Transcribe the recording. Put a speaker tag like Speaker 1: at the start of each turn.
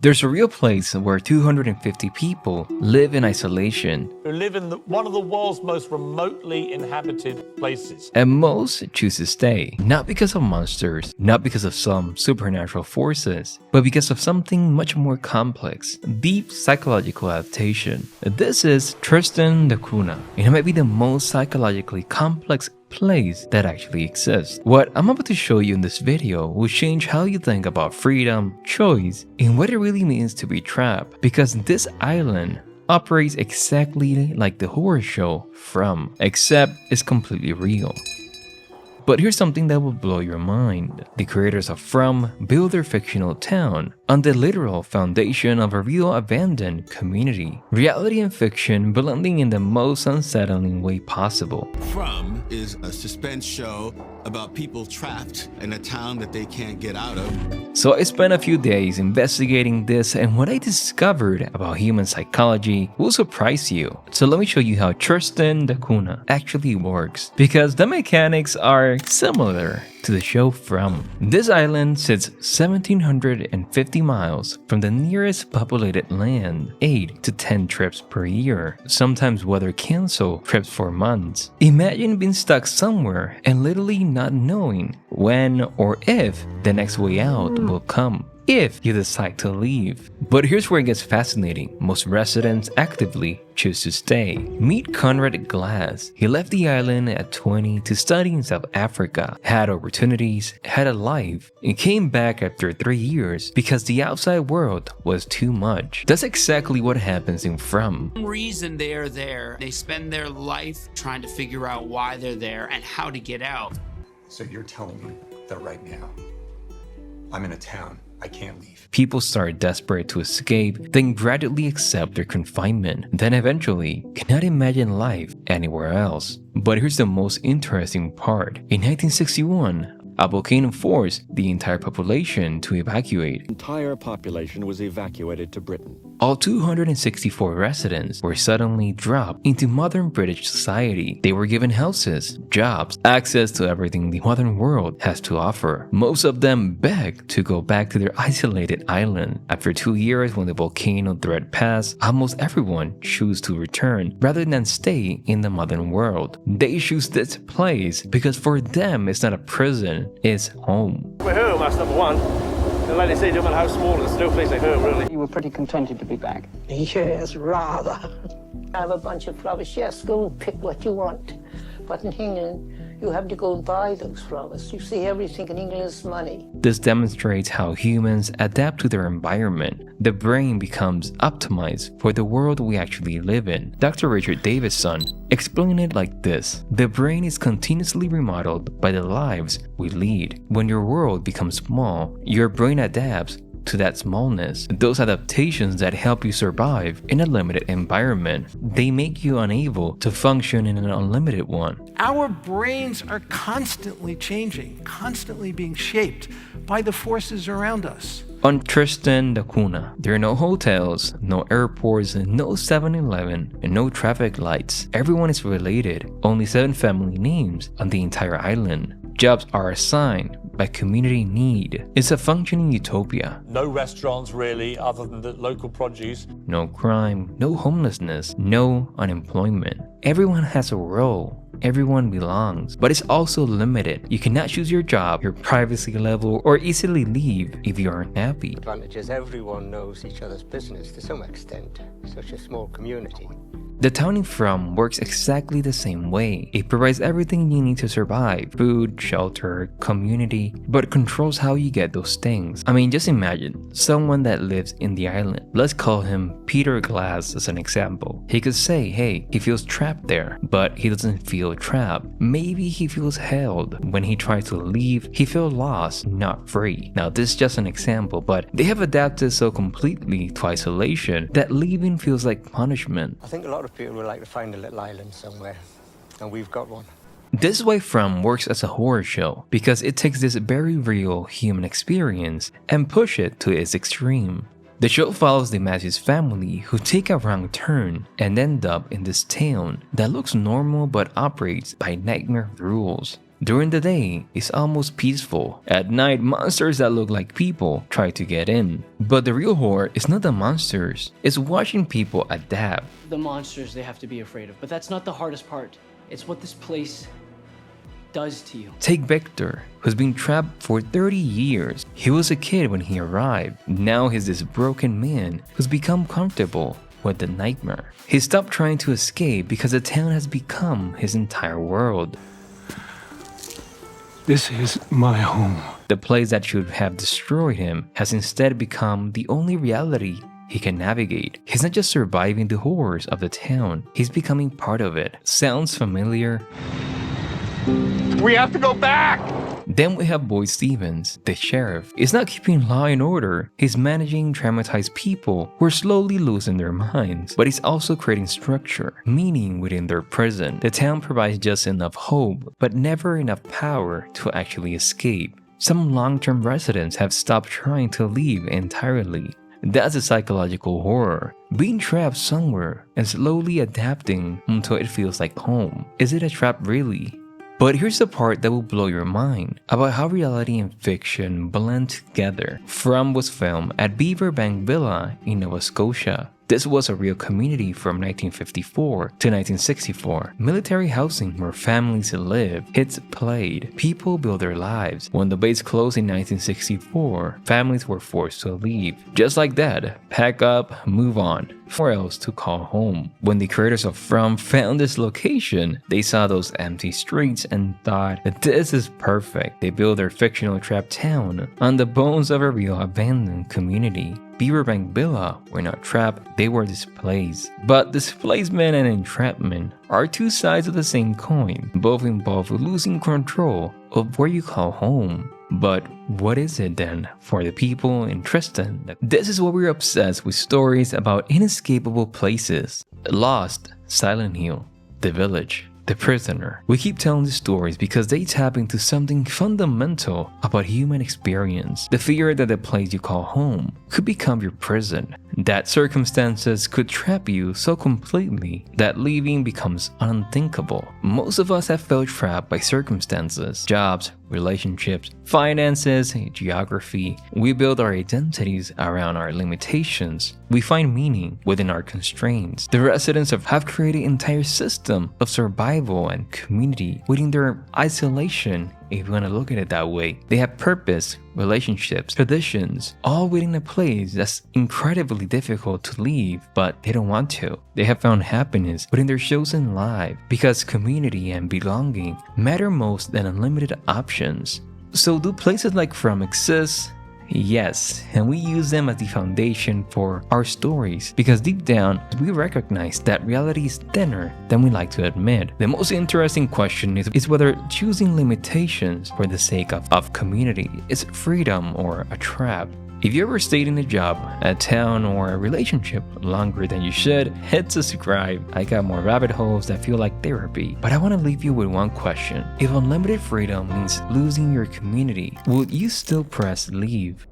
Speaker 1: There's a real place where 250 people live in isolation.
Speaker 2: Who live in one of the world's most remotely inhabited places.
Speaker 1: And most choose to stay, not because of monsters, not because of some supernatural forces, but because of something much more complex, deep psychological adaptation. This is Tristan da Cunha, and it might be the most psychologically complex place that actually exists. What I'm about to show you in this video will change how you think about freedom, choice, and what it really means to be trapped, because this island operates exactly like the horror show From, except it's completely real. But here's something that will blow your mind. The creators of From built their fictional town on the literal foundation of a real abandoned community. Reality and fiction blending in the most unsettling way possible.
Speaker 3: From is a suspense show about people trapped in a town that they can't get out of.
Speaker 1: So I spent a few days investigating this, and what I discovered about human psychology will surprise you. So let me show you how Tristan da Cunha actually works, because the mechanics are similar to the show From. This island sits 1,750 miles from the nearest populated land, 8 to 10 trips per year. Sometimes weather cancel trips for months. Imagine being stuck somewhere and literally not knowing when or if the next way out will come, if you decide to leave. But here's where it gets fascinating. Most residents actively choose to stay. Meet Conrad Glass. He left the island at 20 to study in South Africa, had opportunities, had a life, and came back after 3 years because the outside world was too much. That's exactly what happens in From.
Speaker 4: For some reason they are there. They spend their life trying to figure out why they're there and how to get out.
Speaker 5: So you're telling me that right now, I'm in a town I can't leave.
Speaker 1: People start desperate to escape, then gradually accept their confinement, then eventually cannot imagine life anywhere else. But here's the most interesting part. In 1961, a volcano forced the entire population to evacuate.
Speaker 6: The entire population was evacuated to Britain.
Speaker 1: All 264 residents were suddenly dropped into modern British society. They were given houses, jobs, access to everything the modern world has to offer. Most of them begged to go back to their isolated island. After 2 years, when the volcano threat passed, almost everyone chose to return rather than stay in the modern world. They choose this place because for them it's not a prison, it's home.
Speaker 7: We're home, that's number one. And like they say, no matter how small, it's still a place like home, really.
Speaker 8: You were pretty contented to be back.
Speaker 9: Yes, rather. I have a bunch of flowers. Yes, go pick what you want. But in England, you have to go and buy those flowers. You see, everything in England is money.
Speaker 1: This demonstrates how humans adapt to their environment. The brain becomes optimized for the world we actually live in. Dr. Richard Davidson explained it like this: the brain is continuously remodeled by the lives we lead. When your world becomes small, your brain adapts to that smallness. Those adaptations that help you survive in a limited environment, they make you unable to function in an unlimited one.
Speaker 10: Our brains are constantly changing, constantly being shaped by the forces around us.
Speaker 1: On Tristan da Cunha, there are no hotels, no airports, no 7-Eleven, and no traffic lights. Everyone is related, only 7 family names on the entire island. Jobs are assigned by community need. It's a functioning utopia.
Speaker 2: No restaurants really, other than the local produce.
Speaker 1: No crime, no homelessness, no unemployment. Everyone has a role. Everyone belongs, but it's also limited. You cannot choose your job, your privacy level, or easily leave if you aren't happy.
Speaker 11: Advantages, everyone knows each other's business to some extent. Such a small community.
Speaker 1: The town in From works exactly the same way. It provides everything you need to survive: food, shelter, community, but controls how you get those things. I mean, just imagine someone that lives in the island. Let's call him Peter Glass as an example. He could say, hey, he feels trapped there, but he doesn't feel trapped. Maybe he feels held. When he tries to leave, he feels lost, not free. Now, this is just an example, but they have adapted so completely to isolation that leaving feels like punishment.
Speaker 11: I think a lot of people would like to find a little island somewhere, and we've got one.
Speaker 1: This is why From works as a horror show, because it takes this very real human experience and push it to its extreme. The show follows the Matthews family who take a wrong turn and end up in this town that looks normal but operates by nightmare rules. During the day, it's almost peaceful. At night, monsters that look like people try to get in. But the real horror is not the monsters, it's watching people adapt.
Speaker 8: The monsters they have to be afraid of, but that's not the hardest part. It's what this place does to you.
Speaker 1: Take Victor, who's been trapped for 30 years. He was a kid when he arrived. Now he's this broken man who's become comfortable with the nightmare. He stopped trying to escape because the town has become his entire world.
Speaker 10: This is my home.
Speaker 1: The place that should have destroyed him has instead become the only reality he can navigate. He's not just surviving the horrors of the town, he's becoming part of it. Sounds familiar?
Speaker 7: We have to go back!
Speaker 1: Then we have Boyd Stevens, the sheriff. He's not keeping law and order, he's managing traumatized people who are slowly losing their minds. But he's also creating structure, meaning within their prison. The town provides just enough hope, but never enough power to actually escape. Some long-term residents have stopped trying to leave entirely. That's a psychological horror. Being trapped somewhere and slowly adapting until it feels like home. Is it a trap really? But here's the part that will blow your mind about how reality and fiction blend together. From was filmed at Beaverbank Villa in Nova Scotia. This was a real community from 1954 to 1964. Military housing where families live. Hits played. People build their lives. When the base closed in 1964, families were forced to leave. Just like that, pack up, move on. Where else to call home? When the creators of From found this location, they saw those empty streets and thought that this is perfect. They built their fictional trap town on the bones of a real abandoned community. Beaverbank Villa were not trapped, they were displaced. But displacement and entrapment are two sides of the same coin. Both involve losing control of where you call home. But what is it then for the people in Tristan? This is why we're obsessed with stories about inescapable places. Lost, Silent Hill, The Village, The Prisoner. We keep telling these stories because they tap into something fundamental about human experience. The fear that the place you call home could become your prison. That circumstances could trap you so completely that leaving becomes unthinkable. Most of us have felt trapped by circumstances, jobs, relationships, finances, geography. We build our identities around our limitations. We find meaning within our constraints. The residents have created an entire system of survival and community within their isolation. If you want to look at it that way, they have purpose, relationships, traditions, all within a place that's incredibly difficult to leave, but they don't want to. They have found happiness within their chosen life because community and belonging matter most than unlimited options. So do places like From exist? Yes, and we use them as the foundation for our stories because deep down we recognize that reality is thinner than we like to admit. The most interesting question is whether choosing limitations for the sake of community is freedom or a trap. If you ever stayed in a job, a town, or a relationship longer than you should, hit subscribe. I got more rabbit holes that feel like therapy. But I want to leave you with one question. If unlimited freedom means losing your community, would you still press leave?